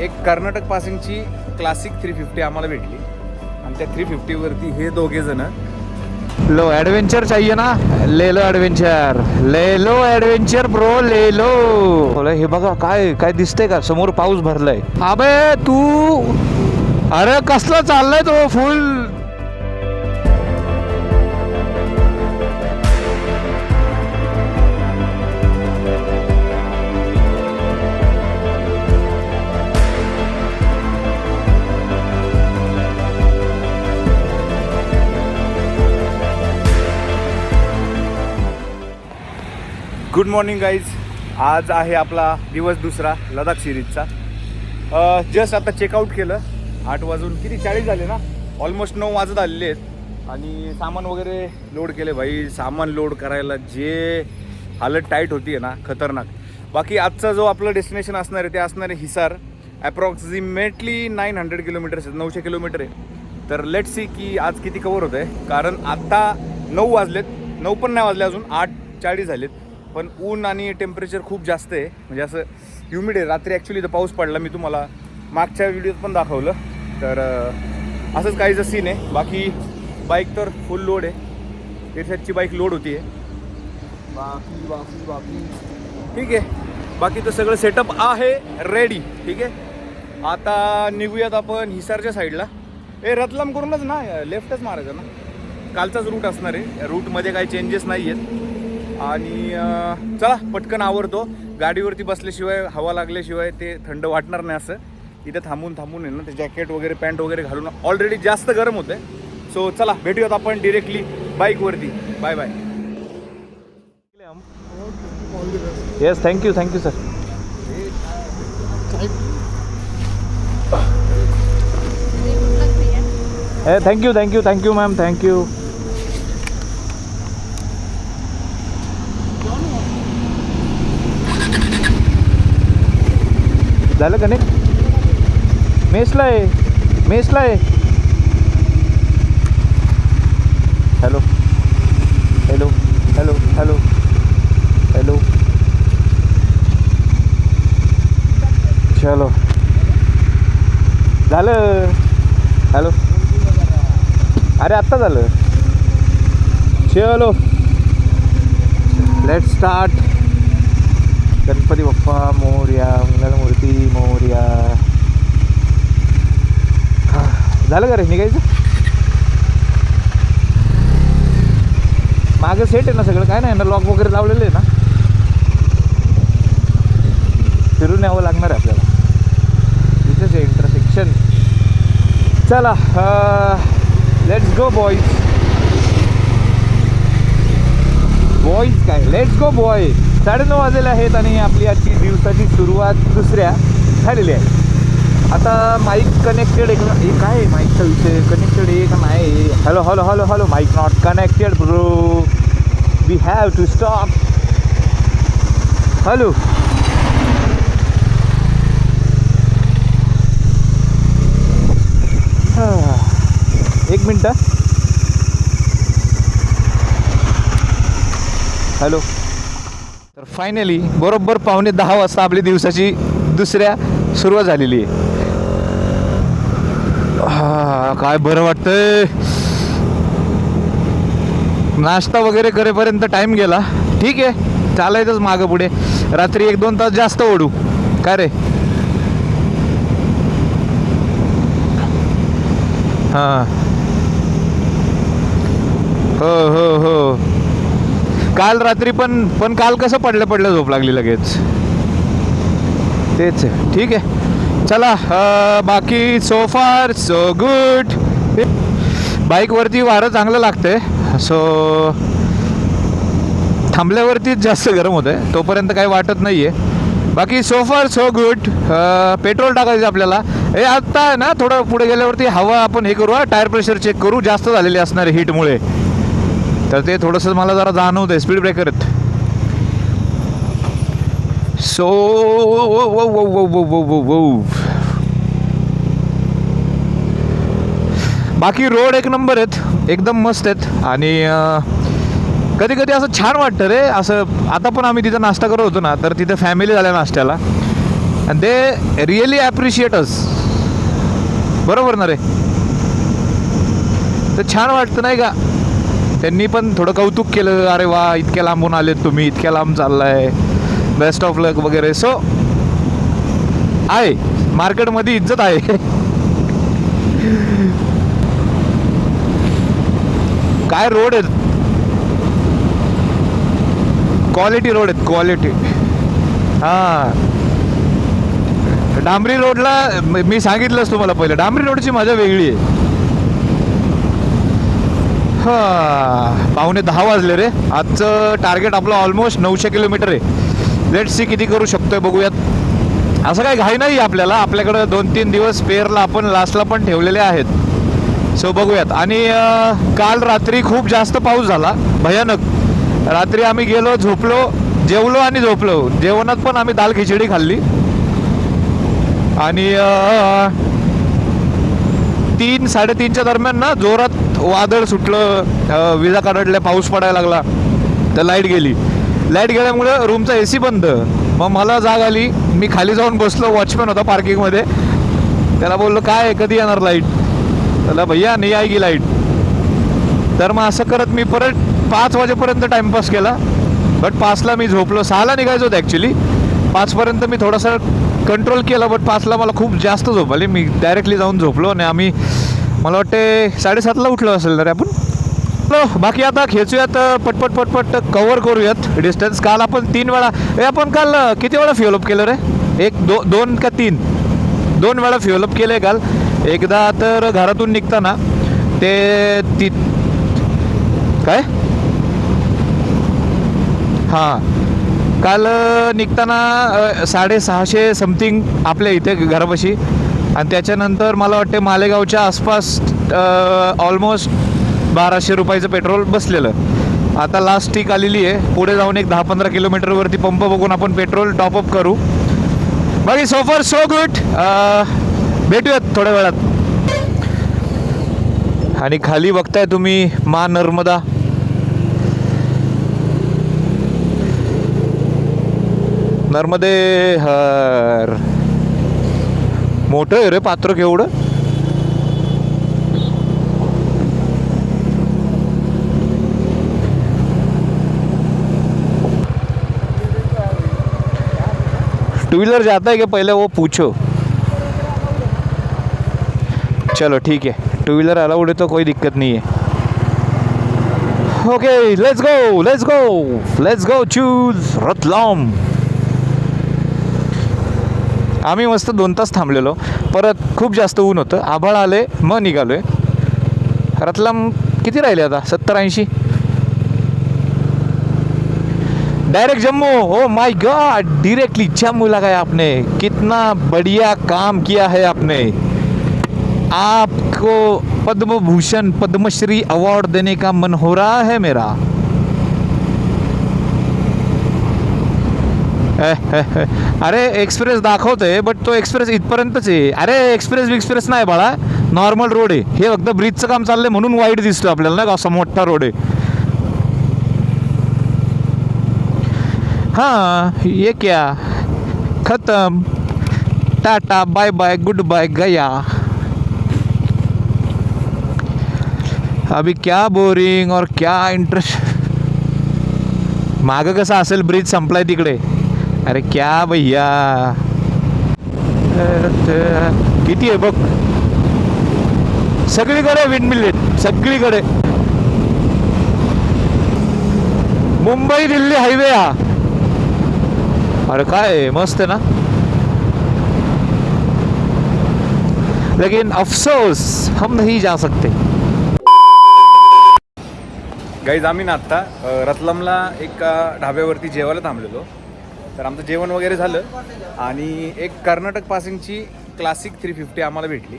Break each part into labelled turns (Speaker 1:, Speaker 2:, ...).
Speaker 1: एक कर्नाटक पासिंगची क्लासिक 350 आम्हाला भेटली आणि त्या 350वरती हे दोघे जण
Speaker 2: लो एडवेंचर चाहिए ना, ले लो एडवेंचर, ले लो एडवेंचर ब्रो, ले लो. हे बघा काय काय दिसतंय का, समोर पाऊस भरलाय. अबे तू, अरे कसला चाललाय तो फुल.
Speaker 1: Good morning guys. आज आहे आपला दिवस दुसरा लडाख सिरीजचा. जस्ट आता चेकआउट केलं. 8 वाजून किती 40 झाले ना, ऑलमोस्ट 9 वाजत आलेले आहेत आणि सामान वगैरे लोड केले. भाई सामान लोड करायला जे हालत टाईट होती आहे ना, खतरनाक. बाकी आजचा जो आपलं डेस्टिनेशन असणार आहे ते असणार आहे हिसार. ॲप्रॉक्सिमेटली 900 किलोमीटर्स आहेत, 900 किलोमीटर आहे. तर लेट सी की आज किती कवर होतं आहे, कारण आत्ता 9 वाजलेत, 9 पण नाही वाजले अजून, 8:40 झालेत. पण ऊन आणि टेम्परेचर खूप जास्त आहे, म्हणजे असं ह्युमिड आहे. रात्री ॲक्च्युली तर पाऊस पडला, मी तुम्हाला मागच्या व्हिडिओत पण दाखवलं. तर असंच काहीचं सीन आहे. बाकी बाईक तर फुल लोड आहे, इरशादची बाईक लोड होती आहे. बाकी ठीक आहे. बाकी तर सगळं सेटअप आहे रेडी. ठीक आहे, आता निघूयात आपण हिसारच्या साईडला. रतलाम करूनच ना, लेफ्टच मारायचं ना, कालचाच रूट असणार आहे. रूटमध्ये काही चेंजेस नाही आहेत. आणि चला पटकन आवरतो. गाडीवरती बसल्याशिवाय, हवा लागल्याशिवाय ते थंड वाटणार नाही. असं इथं थांबून आहे ना, ते जॅकेट वगैरे पॅन्ट वगैरे घालून ऑलरेडी जास्त गरम होतं आहे. सो चला भेटूयात आपण डिरेक्टली बाईकवरती. Bye bye.
Speaker 2: Yes, thank you sir. Thank you ma'am, thank you. झालं कनेक्ट? मेसला आहे. Hello hello hello hello hello. चलो झालं. हॅलो, अरे आत्ता झालं. चलो लेट स्टार्ट. गणपती बाप्पा मोरया, मंगलमूर्ती मोरया. झालं का रे निघायचं? मागं सेट आहे ना सगळं, काय नाही ना, लॉक वगैरे लावलेलं आहे ना. फिरून यावं लागणार आहे आपल्याला. इथेच आहे इंटरसेक्शन. चला लेट्स गो बॉईज. काय लेट्स गो बॉय. 9:30 वाजलेले आहेत आणि आपली आजची दिवसाची सुरुवात दुसऱ्या झालेली आहे. आता माईक कनेक्टेड आहे. काय आहे माईकचा विषय, कनेक्टेड आहे का नाही? Hello hello hello hello. Mic not connected bro, we have to stop. Hello, एक मिनटं. हॅलो. तर फायनली बरोबर 9:45 वाजता आपली दिवसाची दुसऱ्या सुरुवात झालेली आहे. काय बरं वाटतंय. नाश्ता वगैरे करेपर्यंत टाईम गेला. ठीक आहे, चालायचंच मागं पुढे. रात्री 1-2 तास जास्त ओढू. काय रे? हां, हो. काल रात्री पण काल कसं पडलं झोप लागली लगेच. तेच आहे. ठीक आहे, चला. बाकी सो फार सो गुड. बाईकवरती वारं चांगलं लागतंय. सो थांबल्यावरतीच जास्त गरम होतं आहे, तोपर्यंत काही वाटत नाही आहे. बाकी सो फार सो गुड. पेट्रोल टाकायचं आपल्याला. आत्ता आहे ना, थोडं पुढे गेल्यावरती हवा आपण हे करू, टायर प्रेशर चेक करू. जास्त झालेली असणार आहे हीटमुळे, तर ते थोडंसं मला जरा जाणवतं आहे स्पीड ब्रेकरत. सो बाकी रोड एक नंबर आहेत, एकदम मस्त आहेत. आणि कधी कधी असं छान वाटतं रे. असं आता पण आम्ही तिथं नाश्ता करत होतो ना, तर तिथं फॅमिली झाल्या नाश्त्याला. अँड दे रिअली ॲप्रिशिएट अस. बरोबर ना रे? तर छान वाटतं नाही का? त्यांनी पण थोडं कौतुक केलं, अरे वा इतक्या लांबून आलेत तुम्ही, इतक्या लांब चाललाय, बेस्ट ऑफ लक वगैरे. सो आहे मार्केटमध्ये इज्जत आहे. काय रोड आहेत, क्वालिटी रोड आहेत, क्वालिटी. हां, डांबरी रोडला मी सांगितलंच तुम्हाला पहिलं, डांबरी रोडची मजा वेगळी आहे. हां, 9:45 वाजले रे. आजचं टार्गेट आपलं ऑलमोस्ट 900 किलोमीटर आहे. लेट्स सी किती करू शकतोय बघूयात. असं काही घाई नाही आपल्याला, आपल्याकडं 2-3 दिवस स्पेअरला आपण लास्टला पण ठेवलेले आहेत. सो बघूयात. आणि काल रात्री खूप जास्त पाऊस झाला, भयानक. रात्री आम्ही गेलो, झोपलो, जेवलो आणि झोपलो. जेवणात पण आम्ही दाल खिचडी खाल्ली. आणि 3-3:30च्या दरम्यान ना जोरात वादळ सुटलं, विजा कडडल्या, पाऊस पडायला लागला, तर लाईट गेली. लाईट गेल्यामुळे रूमचा AC बंद. मग मला जाग आली, मी खाली जाऊन बसलो. वॉचमॅन होता पार्किंगमध्ये, त्याला बोललो काय कधी येणार लाईट? त्याला भैया नाही आएगी लाईट. तर मग असं करत मी परत 5 वाजेपर्यंत टाईमपास केला. बट 5ला मी झोपलो. 6ला निघायचं होतं ॲक्च्युली. 5पर्यंत मी थोडासा कंट्रोल केला, बट 5ला मला खूप जास्त झोप आली. मी डायरेक्टली जाऊन झोपलो आणि आम्ही मला वाटते 7:30ला उठलो असेल तर आपण. बाकी आता खेचूयात, पटपट पटपट कव्हर करूयात डिस्टन्स. काल आपण 3 वेळा, आपण काल किती वेळा फ्युअलअप केलं रे? 2 का 3? 2 वेळा फ्युअलअप केलं आहे काल. एकदा तर घरातून निघताना ते काय, हां, काल निघताना 650 समथिंग आपल्या इथे घरापाशी. आणि त्याच्यानंतर मला वाटते मालेगावच्या आसपास ऑलमोस्ट 1200 रुपयाचं पेट्रोल बसलेलं. आता लास्ट टीक आलेली आहे. पुढे जाऊन एक 10-15 किलोमीटरवरती पंप बघून आपण पेट्रोल टॉपअप करू. बाकी सो फार सो गुड. भेटूयात थोड्या वेळात. आणि खाली बघताय तुम्ही मा नर्मदा. नर्मदे हर. मोठं आहे रे पात्र केवढं. टू व्हीलर जाता है क्या पहले वो पूछो. चलो ठीक है, टू व्हीलर अलाउड है तो कोई दिक्कत नहीं है. Okay, let's go let's go let's go choose Ratlam. आम्ही मस्त 2 तास थांबलेलो. परत खूप जास्त ऊन होतं, आभाळ आले, मग निघालो आहे. रतलाम किती राहिले आता? 70-80. Direct Jammu. Oh my God, directly Jammu लगाया आपने. कितना बढ़िया काम किया है आपने. आपको पद्म भूषण पद्मश्री अवार्ड देने का मन हो रहा है मेरा. अरे एक्सप्रेस दाखवतोय, बट तो एक्सप्रेस इथपर्यंतच आहे. अरे एक्सप्रेस नाही बाळा, नॉर्मल रोड आहे हे. फक्त ब्रिजचं काम चाललंय म्हणून वाईट दिसतो आपल्याला, नाही का? असा मोठा रोड आहे. हाँ, ये क्या, खत्म, tata bye bye goodbye गया. अभी क्या बोरिंग और क्या इंटरेस्ट. मागं कसं असेल, ब्रिज संपलाय तिकडे. अरे क्या भैया, किती आहे बघ. सगळीकडे विंडमिल आहेत, सगळीकडे. मुंबई दिल्ली हायवे हा. अरे काय मस्त आहे ना. लेकिन अफसोस हम नहीं जा सकते.
Speaker 1: गाईज आम्ही ना आत्ता रतलामला एक ढाब्यावरती जेवायला थांबलेलो. तर आमचं जेवण वगैरे झालं आणि एक कर्नाटक पासिंगची क्लासिक 350 आम्हाला भेटली.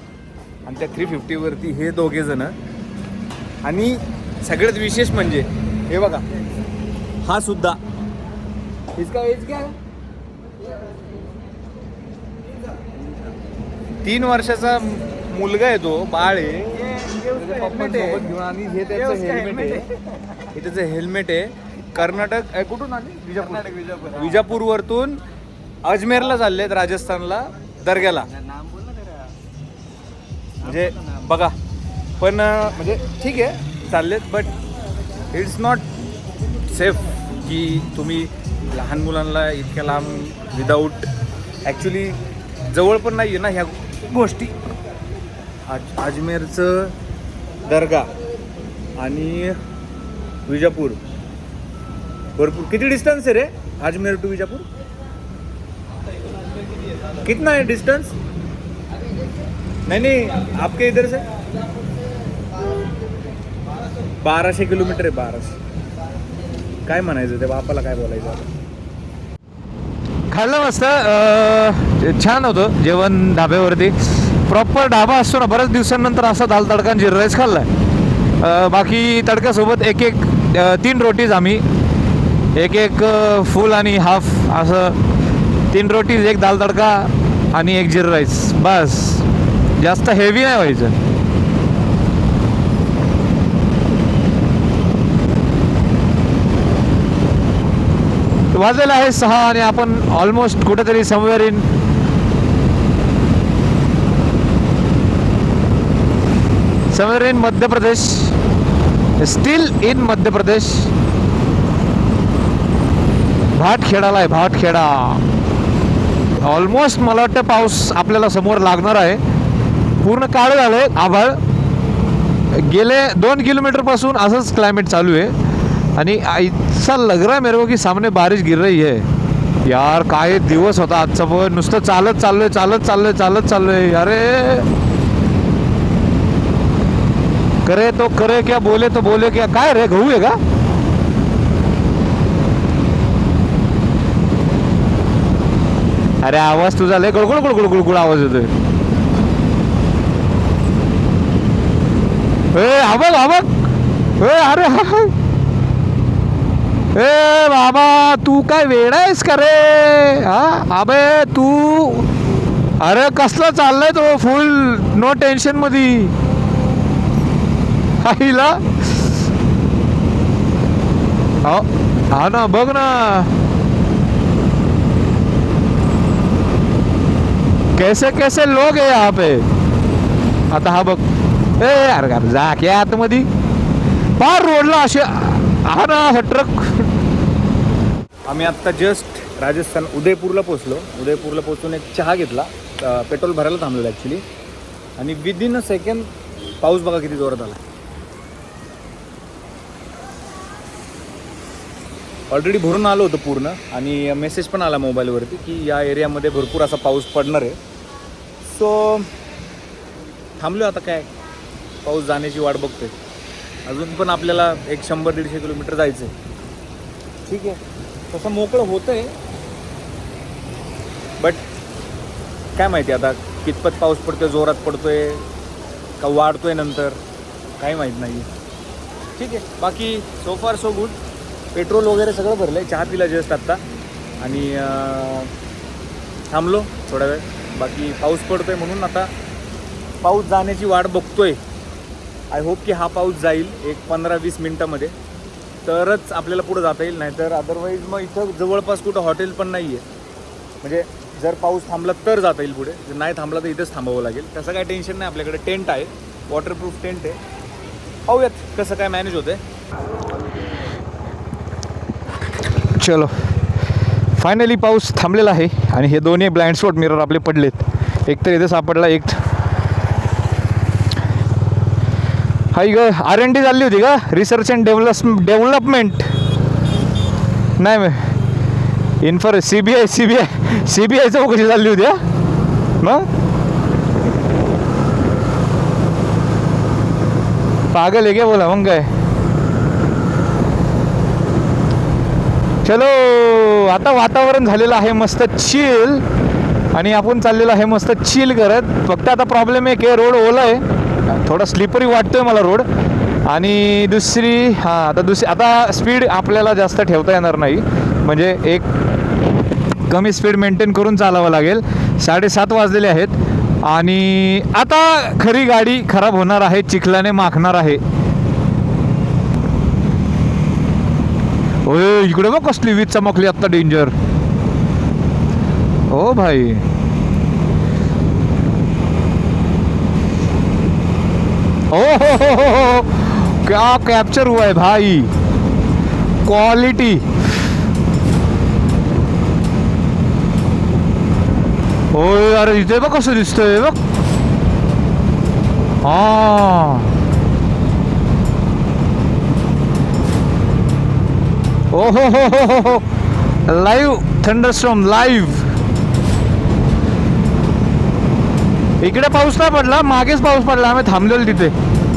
Speaker 1: आणि त्या 350वरती हे दोघे जण. आणि सगळ्यात विशेष म्हणजे हे बघा, हा सुद्धा. इसका एज क्या है? 3 वर्षाचा मुलगा आहे, तो बाळ आहे. पप्पांसोबत घेऊन. आणि हे त्याचं हेल्मेट आहे, हे त्याचं हेल्मेट आहे. कर्नाटक कुठून आले? विजापूर. विजापूरवरतून अजमेरला चाललेत, राजस्थानला दर्ग्याला. म्हणजे बघा, पण म्हणजे ठीक आहे चाललेत, बट इट्स नॉट सेफ की तुम्ही लहान मुलांना इतक्या लांब विदाऊट, ॲक्च्युली जवळ पण नाही आहे ना ह्या गोष्टी. अजमेरचं दर्गा आणि विजापूर भरपूर. किती डिस्टन्स आहे रे अजमेर टू विजापूर? कितना है डिस्टेंस? नहीं आपके इधर से 1200 किलोमीटर आहे. 1200. काय म्हणायचं ते बापाला, काय बोलायचं आता?
Speaker 2: खाल्लं मस्त, छान होतं जेवण ढाब्यावरती. प्रॉपर ढाबा असतो ना, बऱ्याच दिवसांनंतर असा दाल तडका आणि जिरा राईस खाल्ला. बाकी तडक्यासोबत एक 3 रोटीज आम्ही, एक फुल आणि हाफ असं 3 रोटीज, 1 दाल तडका आणि 1 जिरा राईस, बस. जास्त हेवी नाही व्हायचं. वाजलेला आहे 6 आणि आपण ऑलमोस्ट कुठेतरी somewhere in Madhya Pradesh, steel in Madhya Pradesh. भाटखेडाला आहे, भाटखेडा. ऑलमोस्ट मला वाटतं पाऊस आपल्याला समोर लागणार आहे. पूर्ण काळं झालंय आभाळ. गेले 2 किलोमीटर पासून असंच क्लायमेट चालू आहे आणि ऐसा लग रहा है मेरे को की सामने बारिश गिर रही है. यार काय दिवस होता आजचा, पण नुसतं चालत चाललोय. अरे करे तो करे क्या, बोले तो बोले क्या. काय रे, गहू आहे का? अरे आवाज तुझा लय गुळगुळ आवाज येतोय. अरे ए बाबा, तू काय वेडा आहेस का रे? हा अबे तू, अरे कसला चाललाय तो फुल नो टेन्शन मध्ये. आईला हा ना, बघ ना कैसे लोग आहे यहाँ पे. आता हा बघ, अरे जा की आतमध्ये, फार रोडला असे हा ना ट्रक.
Speaker 1: आम्ही आत्ता जस्ट राजस्थान उदयपूरला पोचलो. उदयपूरला पोचून एक चहा घेतला, पेट्रोल भरायला थांबलेलं ॲक्च्युली, आणि विदिन अ सेकंड पाऊस बघा किती जोरात आला. ऑलरेडी भरून आलो होतं पूर्ण, आणि मेसेज पण आला मोबाईलवरती की या एरियामध्ये भरपूर असा पाऊस पडणार आहे. सो थांबलो आता, काय पाऊस जाण्याची वाट बघतोय. अजून पण आपल्याला एक 100-150 किलोमीटर जायचं आहे. ठीक आहे, तसं मोकळं होतं आहे, बट काय माहिती आता कितपत पाऊस पडतोय, जोरात पडतोय का वाढतोय नंतर, काही माहीत नाही आहे. ठीक आहे, बाकी सो फार सो गुड. पेट्रोल वगैरे सगळं भरलं आहे. चहा पिला जस्ट आत्ता आणि थांबलो थोडा वेळ. बाकी पाऊस पडतोय म्हणून आता पाऊस जाण्याची वाट बघतोय. आय होप की हा पाऊस जाईल एक 15-20 मिनटामध्ये, तरच आपल्याला पुढं जाता येईल. नाहीतर अदरवाईज मग इथं जवळपास कुठं हॉटेल पण नाही आहे. म्हणजे जर पाऊस थांबला तर जाता येईल पुढे, जर नाही थांबला तर इथंच थांबावं लागेल. तसं काय टेन्शन नाही, आपल्याकडे टेंट आहे, वॉटरप्रूफ टेंट आहे. पाहूयात कसं काय मॅनेज होतं आहे.
Speaker 2: चलो, फायनली पाऊस थांबलेला आहे आणि हे दोन्ही ब्लाइंड स्पॉट मिरर आपले पडलेत. एक तर इथे सापडला, एक हाई ग R&D चालली होती का, रिसर्च अँड डेव्हलपमेंट नाही इन्फर CBI चौकशी चालली होती. मग पागल आहे क्या बोला मग काय. चलो, आता वातावरण झालेलं आहे मस्त चिल आणि आपण चाललेलं आहे मस्त चिल करत. फक्त आता प्रॉब्लेम आहे की रोड ओला आहे, थोडा स्लिपरी वाटतोय मला रोड. आणि दुसरी आता स्पीड आपल्याला जास्त ठेवता येणार नाही, म्हणजे एक कमी स्पीड मेंटेन करून चालावं लागेल. 7:30 वाजलेले आहेत आणि आता खरी गाडी खराब होणार आहे, चिखलाने माखणार आहे. ओय इकडे बघ कसली वीज चमकली आत्ता, डेंजर. ओ भाई ओ क्या कैप्चर हुआ है भाई, क्वालिटी. ओय अरे इथे बघ कसं दिसतंय बघ. हा ओ हो लाईव्ह थंडरस्टॉर्म लाईव्ह. इकडे पाऊस नाही पडला, मागेच पाऊस पडला, आम्ही थांबलेलो तिथे.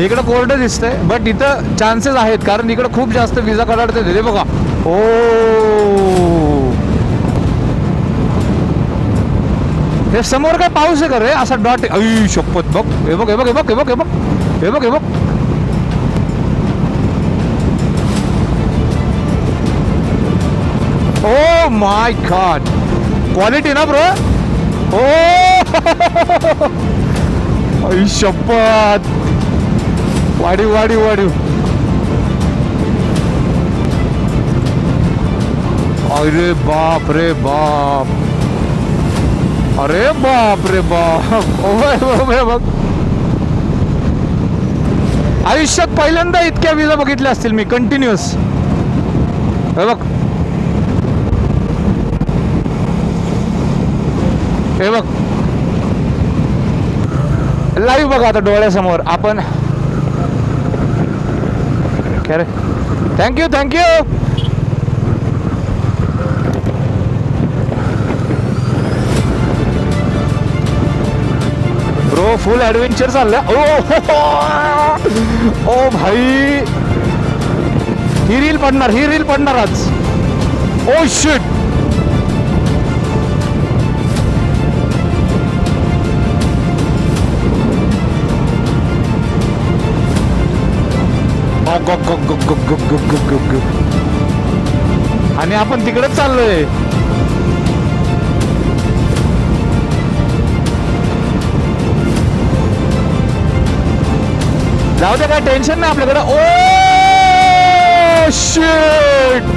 Speaker 2: इकडे कोरडं दिसतंय बट इथं चान्सेस आहेत कारण इकडे खूप जास्त विजा कडाडते ते बघा. ओ हे समोर काय पाऊस आहे का रे, असा डॉट. आई शपथ बघ, हे बघ हे बघ हे बघ हे बघ हे बघ हे बघ हे बघ. ओ माय गॉड, क्वालिटी ना ब्रो. ओ आई शपथ, वाढीव वाढीव वाढीव. अरे बाप रे बाप, अरे बाप रे बाप. ओय बघ, आयुष्यात पहिल्यांदा इतक्या विजा बघितल्या असतील मी कंटिन्युअस. हे बघ हे बघ लाईव्ह बघा आता डोळ्यासमोर आपण. काय रे, thank you thank you. Bro full adventure चाललंय. ओ भाई, ही रील पडणार आज. Oh shit. आणि आपण तिकडेच चाललोय. जाऊ दे, काय टेन्शन नाही आपल्याकडे. Oh shit.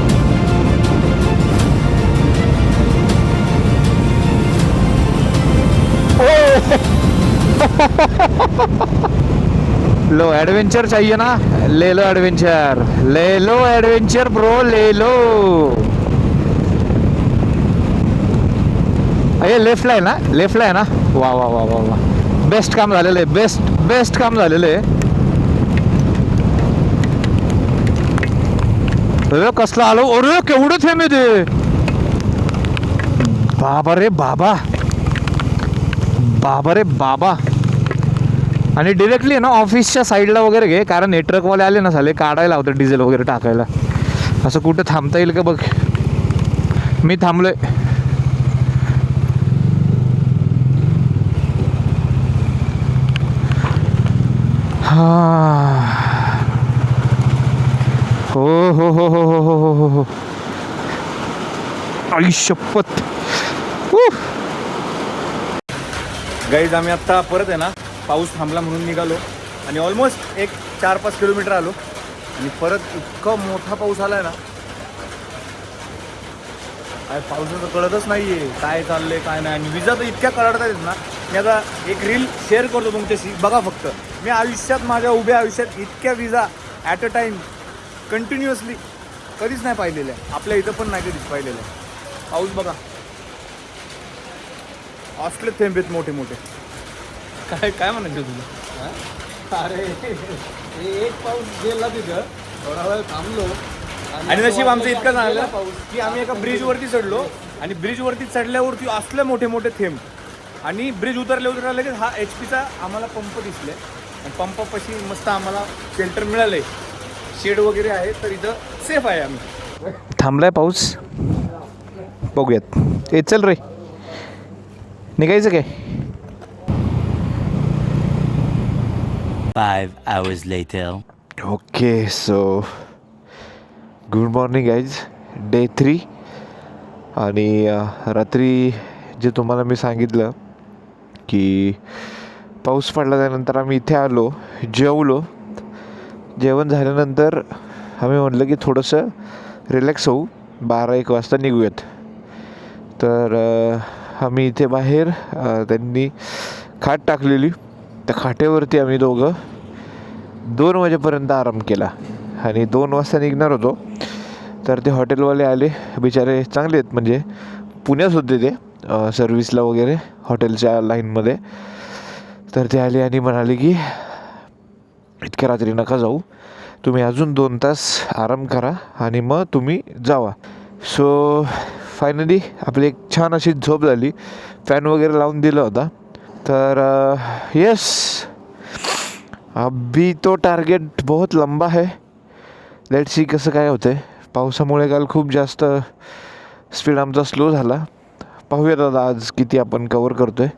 Speaker 2: लो एडवेंचर चाहिए ना, ले लो एडवेंचर, ले लो एडवेंचर ब्रो, ले लो. अरे लेफ्टला आहे ना, लेफ्टला आहे ना. वा वा वा वा वा, बेस्ट काम झालेलं आहे, बेस्ट काम झालेलं आहे. अरे कसला आलो, अरे केवढं थेंब आहे ते. बाबा रे बाबा, बाबा रे बाबा. आणि डिरेक्टली ना ऑफिसच्या साईडला वगैरे घे, कारण हे ट्रकवाले आले ना साले काढायला होतं डिझेल वगैरे टाकायला. असं कुठं थांबता येईल का बघ. मी थांबलोय. हा हो हो हो हो हो हो हो हो. आई शपथ.
Speaker 1: गाईज आम्ही आत्ता परत आहे ना पाऊस थांबला म्हणून निघालो आणि ऑलमोस्ट एक 4-5 किलोमीटर आलो आणि परत इतका मोठा पाऊस आलाय ना, काय पावसाचं कळतच नाही आहे काय चाललंय काय नाही. आणि विजा तर इतक्या कळाडत आहेत ना, मी आता एक रील शेअर करतो तुमच्याशी बघा. फक्त मी आयुष्यात, माझ्या उभ्या आयुष्यात इतक्या विजा ॲट अ टाईम कंटिन्युअसली कधीच नाही पाहिलेल्या आहे. आपल्या इथं पण नाही कधीच पाहिलेलं आहे. पाऊस बघा, असले थेंब आहेत मोठे मोठे. काय म्हणायचं तुला?
Speaker 3: अरे एक पाऊस गेला तिथं, थोडा वेळ थांबलो
Speaker 1: आणि नशीब आमचं इतकं झालं की आम्ही एका ब्रिजवरती चढलो आणि ब्रिजवरती चढल्यावरती असले मोठे मोठे थेंब. आणि ब्रिज उतरल्या लगेच हा HP आम्हाला पंप दिसले आणि पंपापाशी मस्त आम्हाला शेल्टर मिळालंय, शेड वगैरे आहे, तर इथं सेफ आहे आम्ही.
Speaker 2: थांबलाय पाऊस, बघूयात. हे चल रे, निघायचं काय?
Speaker 4: 5 hours later.
Speaker 2: Okay so good morning guys, day 3. आणि रात्री जे तुम्हाला मी सांगितलं की पाऊस पडला, त्यानंतर आम्ही इथे आलो, जेवलो. जेवण झाल्यानंतर आम्ही म्हटलं की थोडंसं रिलॅक्स होऊ, 12-1 वाजता निघूयात. तर आम्ही इथे बाहेर त्यांनी खाट टाकलेली, त्या खाटेवरती आम्ही दोघं 2 वाजेपर्यंत आराम केला आणि 2 वाजता निघणार होतो. तर ते हॉटेलवाले आले, बिचारे चांगले आहेत, म्हणजे पुण्यात होते ते सर्व्हिसला वगैरे हॉटेलच्या लाईनमध्ये. तर ते आले आणि म्हणाले की इतक्या रात्री नका जाऊ, तुम्ही अजून 2 तास आराम करा आणि मग तुम्ही जावा. सो फायनली आपली एक छान अशी झोप झाली, फॅन वगैरे लावून दिला होता. तर यस, अभी तो टार्गेट बहुत लंबा है. लेट्स सी कसं काय होतं आहे. पावसामुळे काल खूप जास्त स्पीड आमचा स्लो झाला. पाहूयात आता आज किती आपण कवर करतो आहे.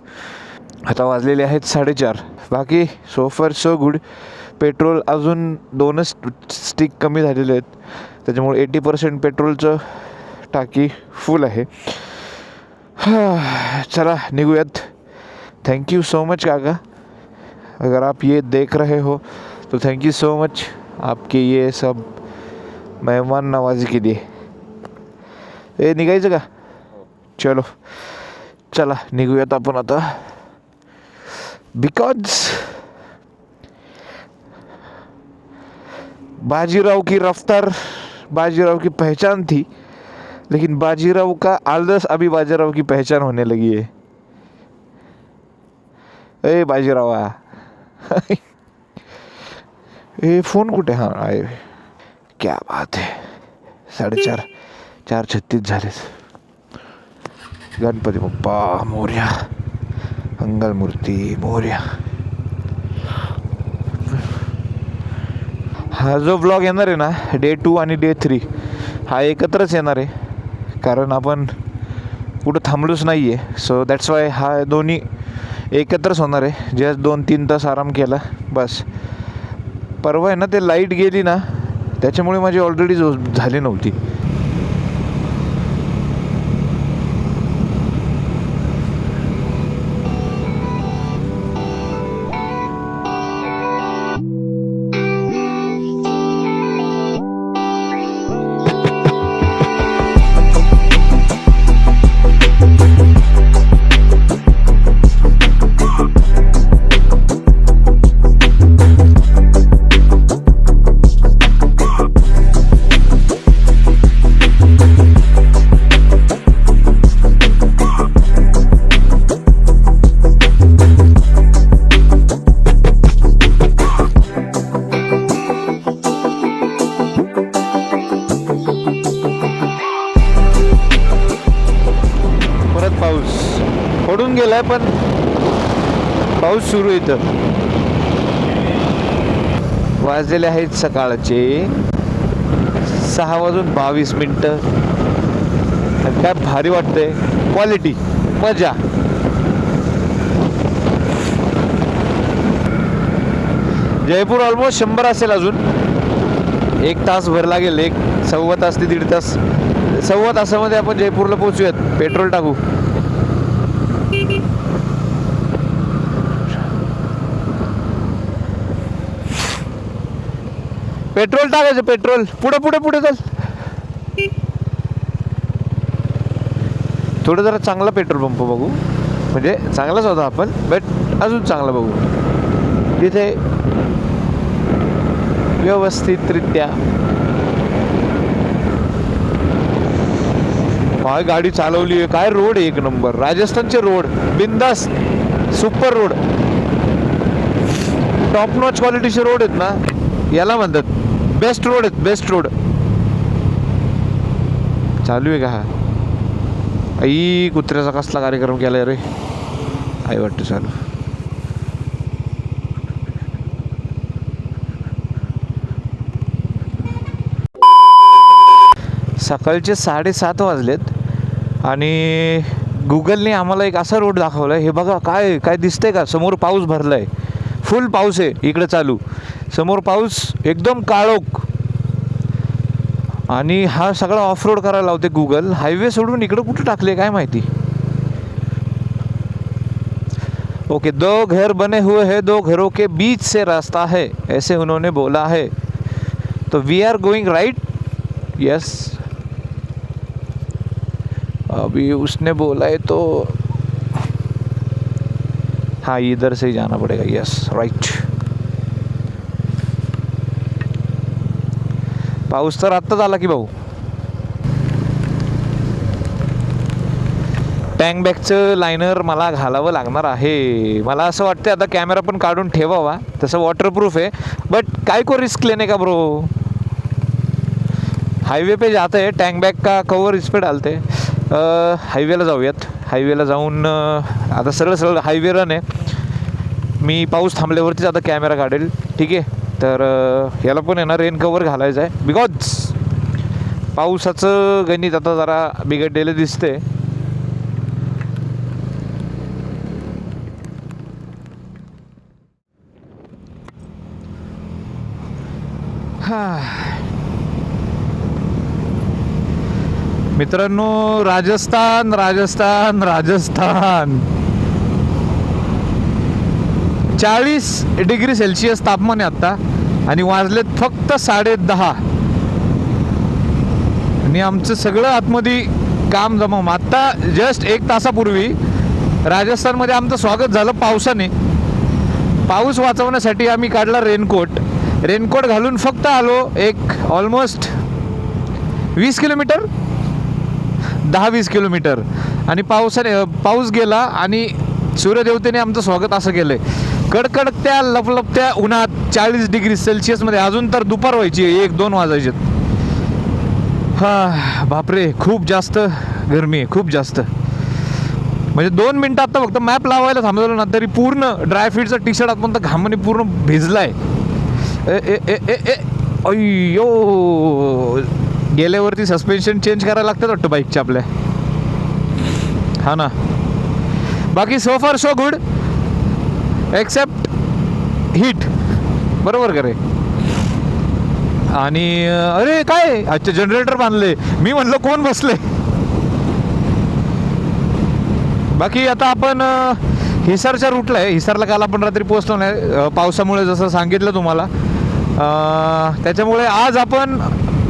Speaker 2: आता वाजलेले आहेत 4:30. बाकी सो फार सो गुड. पेट्रोल अजून 2च स्टिक कमी झालेले आहेत, त्याच्यामुळे 80% पेट्रोलचं टाकी फुल आहे. चला निघूयात. थैंक यू सो मच काका, अगर आप ये देख रहे हो तो थैंक यू सो मच आपके ये सब मेहमान नवाजी के लिए. निघायचं का? चलो चला निघूयात आपण आता. बिकॉज बाजीराव की रफ्तार बाजीराव की पहचान थी, लेकिन बाजीराव का आलस अभी बाजीराव की पहचान होने लगी है. ए बाजीरावा ए फोन कुठे? हां आहे. क्या बात है. 4:30 4:36 झालेत. गणपती बाप्पा मोरया, मंगलमूर्ती मोरया. हा जो ब्लॉग येणार आहे ना, डे 2 आणि डे 3 हा एकत्रच येणार आहे, कारण आपण कुठं थांबलोच नाही आहे. सो दॅट्स वाय हा दोन्ही एकत्रच होणार आहे. जस्ट 2-3 तास आराम केला बस. परवा आहे ना ते लाईट गेली ना, त्याच्यामुळे माझी ऑलरेडी झोप झाली नव्हती. पडून गेलाय पण पाऊस सुरू येतं. वाजलेले आहेत सकाळचे 6:22. आणि काय भारी वाटतंय, क्वालिटी मजा. जयपूर ऑलमोस्ट 100 असेल, अजून 1 तास भर लागेल. 1.25 तास ते 1.5 तास. 1.25 तासामध्ये आपण जयपूरला पोहोचूयात. पेट्रोल टाकू. पेट्रोल टाकायचं. पेट्रोल पुढे पुढे पुढे चल. थोडं जरा चांगला पेट्रोल पंप बघू, म्हणजे चांगलाच होता आपण, बट अजून चांगला बघू तिथे व्यवस्थितरित्या. काय गाडी चालवली आहे, काय रोड आहे, 1 नंबर. राजस्थानचे रोड बिंदास, सुपर रोड, टॉप नॉच क्वालिटीचे रोड आहेत ना, याला म्हणतात बेस्ट रोड आहेत. Best road. चालू आहे का हा? आई कुत्र्याचा कसला कार्यक्रम केलाय रे, आई वाटतं चालू. सकाळचे 7:30 वाजलेत आणि गुगलने आम्हाला एक असा रोड दाखवला आहे. हे बघा काय काय दिसतंय का? समोर पाऊस भरलाय, फुल पाऊस आहे इकडे चालू. समोर पाऊस एकदम काळोख. आणि हा सगळा ऑफ रोड करायला लावते गुगल. हायवे सोडून इकडं कुठं टाकले काय माहिती. ओके, 2 घर बने हुए हैं, 2 घरों के बीच से रास्ता है, ऐसे उन्होंने बोला है. तो we are going right. Yes, अभी उसने बोला है तो हाँ इधर से ही जाना पड़ेगा, यस राइट. पाऊस तर आत्ताच आला की भाऊ. टँक बॅगचं लायनर मला घालावं लागणार आहे. मला असं वाटतं आता कॅमेरा पण काढून ठेवावा, तसं वॉटरप्रूफ आहे, बट काय को रिस्क लेने का ब्रो. हाईवे पे जाते हैं, टँक बॅग का कवर इस पे डालते. हायवेला जाऊयात. हायवेला जाऊन आता सरळ सरळ हायवे रन आहे. मी पाऊस थांबल्यावरतीच आता कॅमेरा काढेल, ठीक आहे. तर याला पण आहे ना रेन कवर घालायचं आहे, बिकॉज पावसाचं गणित आता जरा बिघडलेलं दिसते. मित्रांनो, राजस्थान राजस्थान राजस्थान 40 डिग्री सेल्सिअस तापमान आहे आत्ता आणि वाजलेत फक्त 10:30 आणि आमचं सगळं आतमध्ये काम जमावून आत्ता जस्ट 1 तासापूर्वी राजस्थानमध्ये आमचं स्वागत झालं पावसाने. पाऊस वाचवण्यासाठी आम्ही काढला रेनकोट घालून फक्त आलो एक ऑलमोस्ट 20 किलोमीटर 10-20 किलोमीटर आणि पाऊस गेला आणि सूर्यदेवतेने आमचं स्वागत असं केलं आहे. कडकडत्या लपलपत्या उन्हात 40 डिग्री सेल्सिअसमध्ये. अजून तर दुपार व्हायची, 1-2 वाजायचे. हा बापरे, खूप जास्त गरमी आहे, खूप जास्त. म्हणजे 2 मिनटं आता फक्त मॅप लावायला थांबवलं ना तरी पूर्ण ड्रायफिटचा टी शर्ट आपण तर घामाने पूर्ण भिजलाय. अय्यो, गेल्यावरती सस्पेन्शन चेंज करायला लागतात वाटतं बाईकच्या आपल्या. हा ना. बाकी सो फार सो गुड एक्सेप्ट हीट. बरोबर का रे. आणि अरे काय, अच्छा जनरेटर बांधले. मी म्हणलं कोण बसले. बाकी आता आपण हिसारच्या रूटला आहे. हिसारला काल आपण रात्री पोहोचलो नाही पावसामुळे, जसं सांगितलं तुम्हाला. त्याच्यामुळे आज आपण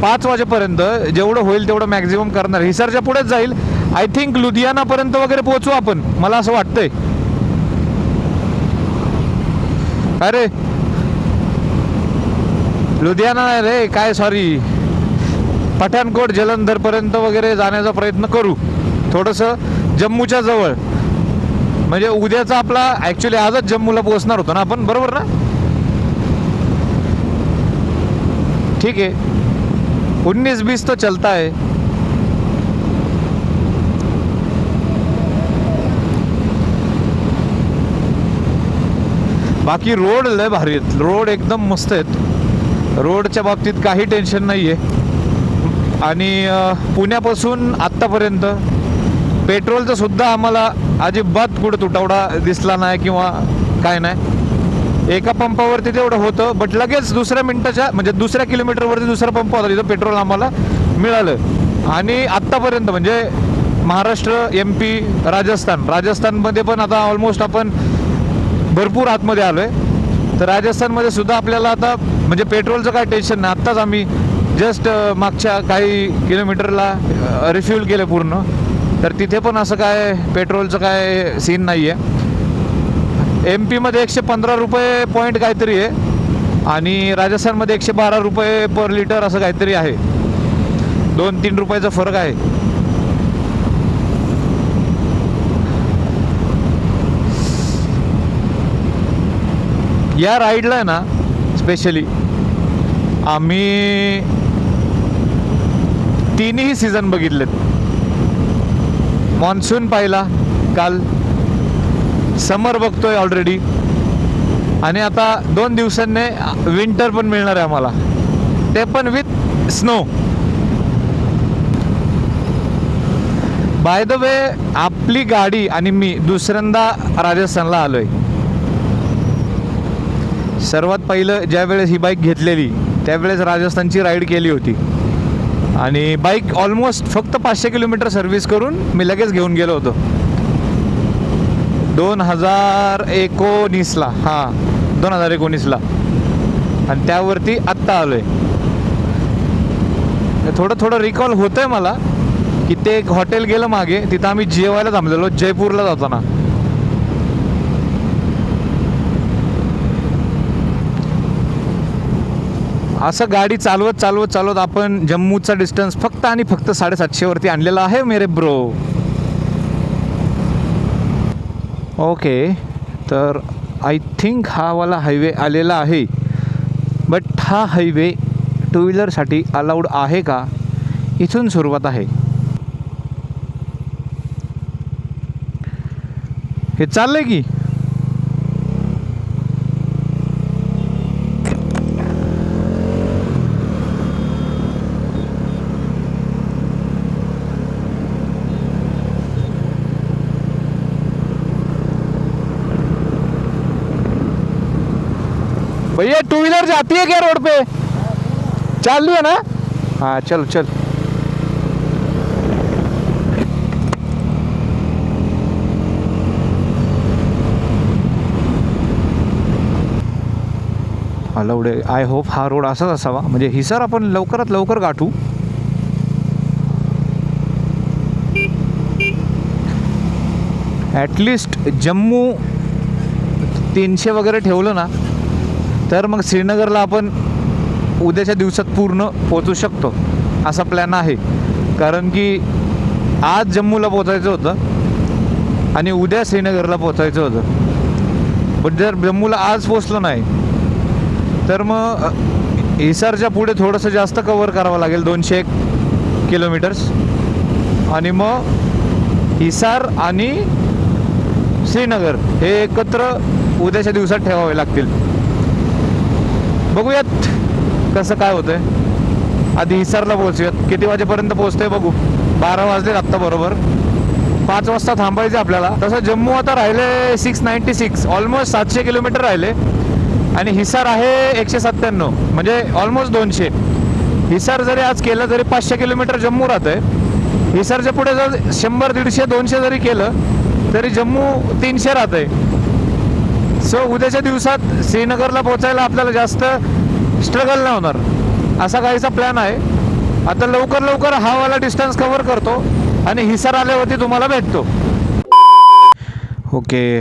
Speaker 2: 5 वाजेपर्यंत जेवढं होईल तेवढं मॅक्झिमम करणार. हिसारच्या पुढेच जाईल. आय थिंक लुधियानापर्यंत वगैरे पोहोचू आपण, मला असं वाटतंय. अरे लुधियाना नाही रे, काय सॉरी, पठाणकोट जलंधरपर्यंत वगैरे जाण्याचा प्रयत्न करू. थोडंसं जम्मूच्या जवळ, म्हणजे उद्याचा आपला ॲक्च्युली आजच जम्मूला पोहोचणार होतो ना आपण, बरोबर ना. ठीक आहे, 19-20 तो चलता है. बाकी रोड लय भारी आहेत, रोड एकदम मस्त आहेत. रोडच्या बाबतीत काही टेन्शन नाही आहे. आणि पुण्यापासून आत्तापर्यंत पेट्रोलचं सुद्धा आम्हाला अजिबात कुठं तुटवडा दिसला नाही किंवा काय नाही. एका पंपावरती तेवढं होतं, बट लगेच दुसऱ्या मिनिटाच्या म्हणजे दुसऱ्या किलोमीटरवरती दुसरा पंप होता, तिथं पेट्रोल आम्हाला मिळालं. आणि आत्तापर्यंत म्हणजे महाराष्ट्र, MP, राजस्थानमध्ये पण आता ऑलमोस्ट आपण भरपूर आतमध्ये आलो आहे. तर राजस्थानमध्ये सुद्धा आपल्याला आता म्हणजे पेट्रोलचं काय टेन्शन नाही. आत्ताच आम्ही जस्ट मागच्या काही किलोमीटरला रिफ्यूल केलं पूर्ण. तर तिथे पण असं काय पेट्रोलचं काय सीन नाही आहे. MP मध्ये 115 रुपये पॉईंट काहीतरी आहे आणि राजस्थानमध्ये 112 रुपये पर लिटर असं काहीतरी आहे. 2-3 रुपयाचा फरक आहे. या राईडला आहे ना स्पेशली आम्ही 3ही सीझन बघितलेत. मॉन्सून पाहिला काल, समर बघतोय ऑलरेडी आणि आता 2 दिवसांनी विंटर पण मिळणार आहे आम्हाला, ते पण with snow. By the way, आपली गाडी आणि मी दुसऱ्यांदा राजस्थानला आलोय. सर्वात पहिलं ज्या वेळेस ही बाईक घेतलेली त्यावेळेस राजस्थानची राईड केली होती आणि बाईक ऑलमोस्ट फक्त 500 किलोमीटर सर्व्हिस करून मी लगेच घेऊन गेलो होतो 2019ला. हां 2019ला. आणि त्यावरती आत्ता आलो आहे. थोडं रिकॉल होतं आहे मला की ते एक हॉटेल गेलं मागे, तिथं आम्ही जेवायला थांबलेलो जयपूरला जाताना. असं गाडी चालवत आपण जम्मूचा डिस्टन्स फक्त आणि फक्त 750 वरती आणलेला आहे मेरे ब्रो. ओके, तर आय थिंक हा वाला हायवे आलेला आहे. बट हा हायवे टू व्हीलरसाठी अलाउड आहे का, इथून सुरुवात आहे. हे चाललंय की भैया टू व्हीलर जाती है क्या रोड पे? चालू है ना? हाँ चल चल. अलाउड आहे. आय होप हा रोड असाच असावा, म्हणजे हिसार आपण लवकरात लवकर गाठू. ॲटलिस्ट जम्मू 300 वगैरे ठेवलं ना, तर मग श्रीनगरला आपण उद्याच्या दिवसात पूर्ण पोचू शकतो असा प्लॅन आहे. कारण की आज जम्मूला पोचायचं होतं आणि उद्या श्रीनगरला पोचायचं होतं. पण जर जम्मूला आज पोचलं नाही तर मग हिसारच्या पुढे थोडंसं जास्त कवर करावं लागेल, 201 किलोमीटर्स. आणि मग हिसार आणि श्रीनगर हे एकत्र उद्याच्या दिवसात ठेवावे लागतील. बघूयात कसं काय होतंय. आधी हिसारला पोहोचूयात. किती वाजेपर्यंत पोहोचतोय बघू. 12 वाजले आत्ता बरोबर. 5 वाजता थांबायचं आपल्याला. तसं जम्मू आता राहिले 696, ऑलमोस्ट 700 किलोमीटर राहिले. आणि हिसार आहे 197, म्हणजे ऑलमोस्ट 200. हिसार जरी आज केलं तरी 500 किलोमीटर जम्मू राहतंय. हिसारच्या पुढे जर 100, 150, 200 जरी केलं तरी जम्मू 300 राहतंय. सो उद्याच्या दिवसात श्रीनगरला पोचायला आपल्याला जास्त स्ट्रगल नाही होणार, असा काहीसा प्लॅन आहे. आता लवकर लवकर हा वाला डिस्टन्स कव्हर करतो आणि हिसार आल्यावरती तुम्हाला भेटतो. ओके,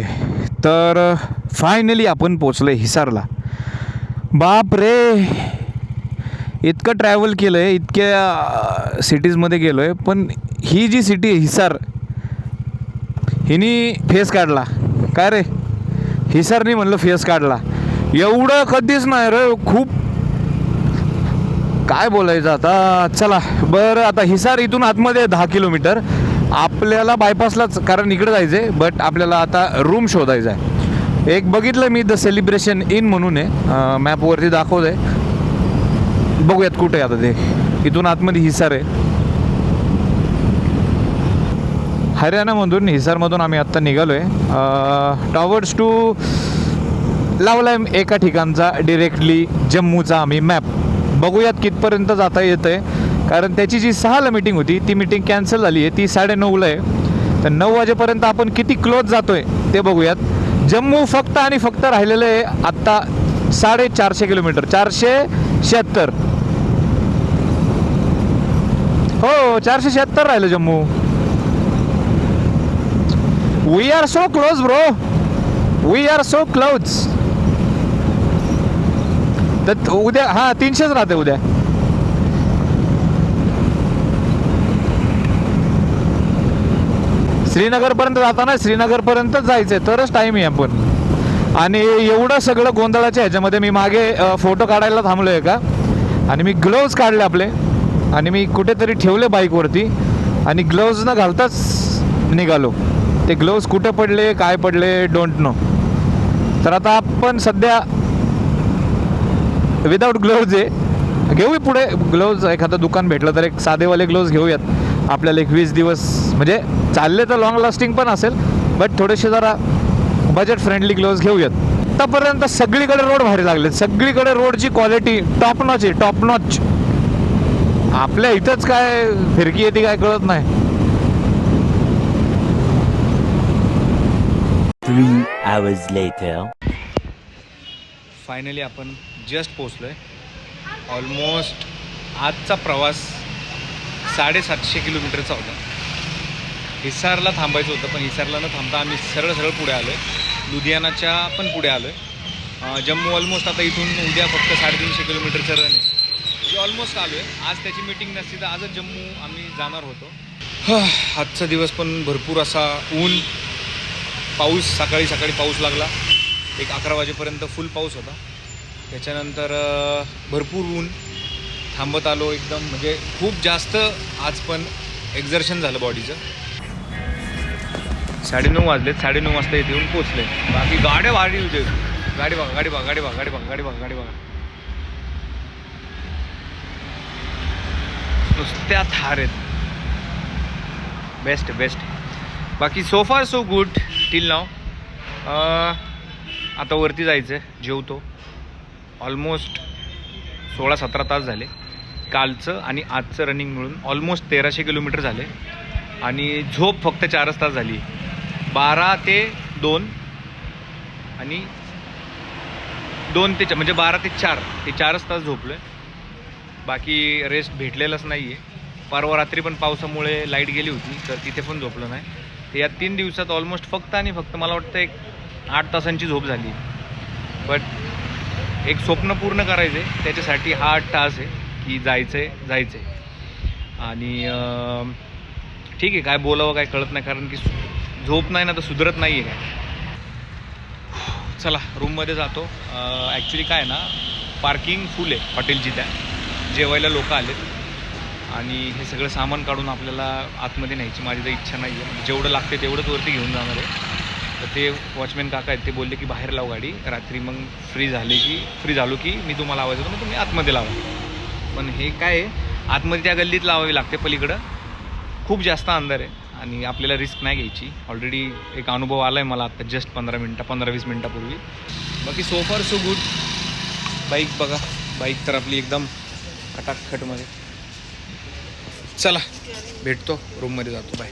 Speaker 2: तर फायनली आपण पोचलो आहे हिसारला. बाप रे, इतकं ट्रॅव्हल केलं आहे, इतक्या सिटीजमध्ये गेलो आहे, पण ही जी सिटी आहे हिसार, हिनी फेस काढला. काय रे, हिसारनी म्हणलं फेस काढला. एवढं कधीच नाही रे, खूप काय बोलायचं आता. चला बरं, आता हिसार इथून आतमध्ये 10 किलोमीटर. आपल्याला बायपासलाच, कारण इकडे जायचं आहे. बट आपल्याला आता रूम शोधायचा आहे. एक बघितलं मी, द सेलिब्रेशन इन म्हणून आहे, मॅपवरती दाखवत आहे. बघूयात कुठे आहे आता ते. इथून आतमध्ये हिसार आहे. हरियाणामधून, हिसारमधून आम्ही आत्ता निघालो आहे. टॉवर्ड्स टू लावला आहे एका ठिकाणचा डिरेक्टली जम्मूचा आम्ही मॅप. बघूयात कितपर्यंत जाता येतं आहे. कारण त्याची जी 6ला मीटिंग होती ती मीटिंग कॅन्सल झाली आहे. ती 9:30ला आहे. तर 9 वाजेपर्यंत आपण किती क्लोज जातो आहे ते बघूयात. जम्मू फक्त आणि फक्त राहिलेलं आहे आत्ता 450 किलोमीटर, 476. हो, 476 राहिलं Jammu. We are so close bro, we are so close. तर उद्या, हां 300च राहते उद्या. श्रीनगरपर्यंत जाताना श्रीनगरपर्यंतच जायचं आहे, तरच टाईम आहे आपण. आणि एवढं सगळं गोंधळाच्या ह्याच्यामध्ये मी मागे फोटो काढायला थांबलो आहे का, आणि मी ग्लोव्ज काढले आपले आणि मी कुठेतरी ठेवले बाईकवरती, आणि ग्लोव्ज न घालताच निघालो. ते ग्लोव्ज कुठे पडले, काय पडले, डोंट नो. तर आता आपण सध्या विदाऊट ग्लोव्ज आहे. घेऊ पुढे ग्लोव्ज, एखादं दुकान भेटलं तर एक साधेवाले ग्लोव्ज घेऊयात. आपल्याला एक 20 दिवस, म्हणजे चालले तर लॉंग लास्टिंग पण असेल, बट थोडेसे जरा बजेट फ्रेंडली ग्लोव्ज घेऊयात. आतापर्यंत सगळीकडे रोड भारी लागले, सगळीकडे रोडची क्वालिटी टॉप नॉच आहे, टॉप नॉच. आपल्या इथंच काय फिरकी येते काय कळत नाही.
Speaker 4: 3 hours later.
Speaker 1: फायनली आपण जस्ट पोचलो आहे. ऑलमोस्ट आजचा प्रवास 750 किलोमीटरचा होता. हिसारला थांबायचं होतं, पण हिसारला न थांबता आम्ही सरळ सरळ पुढे आलो आहे. लुधियानाच्या पण पुढे आलो आहे. जम्मू ऑलमोस्ट आता इथून उद्या फक्त 350 किलोमीटरचं रन आहे. म्हणजे ऑलमोस्ट आलो आहे. आज त्याची मीटिंग नसती तर आजच जम्मू आम्ही जाणार होतो. आजचा दिवस पण भरपूर असा ऊन, पाऊस, सकाळी पाऊस लागला. एक 11 वाजेपर्यंत फुल पाऊस होता. त्याच्यानंतर भरपूर ऊन, थांबत आलो एकदम, म्हणजे खूप जास्त आज पण एक्झर्शन झालं बॉडीचं. 9:30 वाजलेत. 9:30 वाजता इथे येऊन पोचले. बाकी गाड्या वाढली होते. गाडी बघा. नुसत्या थार आहेत. बेस्ट. बाकी सो फार सो गुड टिल नाव. आता वरती जायचं आहे. जेवतो. ऑलमोस्ट 16-17 तास झाले. कालचं आणि आजचं रनिंग मिळून ऑलमोस्ट 1300 किलोमीटर झाले. आणि झोप फक्त 4च तास झाली. 12 ते 2 आणि 2 ते म्हणजे 12 ते 4 हे 4च तास झोपलो आहे. बाकी रेस्ट भेटलेलंच नाही आहे. परवा रात्री पण पावसामुळे लाईट गेली होती तर तिथे पण झोपलो नाही. तर या 3 दिवसात ऑलमोस्ट फक्त मला वाटतं एक 8 तासांची झोप झाली. बट एक स्वप्न पूर्ण करायचं आहे, त्याच्यासाठी हा 8 तास आहे की जायचं आहे. आणि ठीक आहे, काय बोलावं काय कळत नाही, कारण की झोप नाही ना तर सुधरत नाही आहे काय. चला रूममध्ये जातो. ॲक्च्युली काय ना, पार्किंग फुल आहे हॉटेलची. त्या जेवायला लोक आलेत आणि हे सगळं सामान काढून आपल्याला आतमध्ये न्यायची माझी तर इच्छा नाही आहे. जेवढं लागते तेवढंच वरती घेऊन जाणार आहे. तर ते वॉचमॅन काका आहेत, ते बोलले की बाहेर लाव गाडी, रात्री मग फ्री झालो की मी तुम्हाला आवाज येतो, मग तुम्ही आतमध्ये लावा. पण हे काय आहे, आतमध्ये त्या गल्लीत लावावी लागते. पलीकडं खूप जास्त अंधार आहे आणि आपल्याला रिस्क नाही घ्यायची. ऑलरेडी एक अनुभव आला आहे मला आता जस्ट 15-20 मिनटापूर्वी. बाकी सो फार सो गुड. बाईक बघा, बाईक तर आपली एकदम खटाखटमध्ये. चला भेटतो, रूममध्ये जातो. बाय.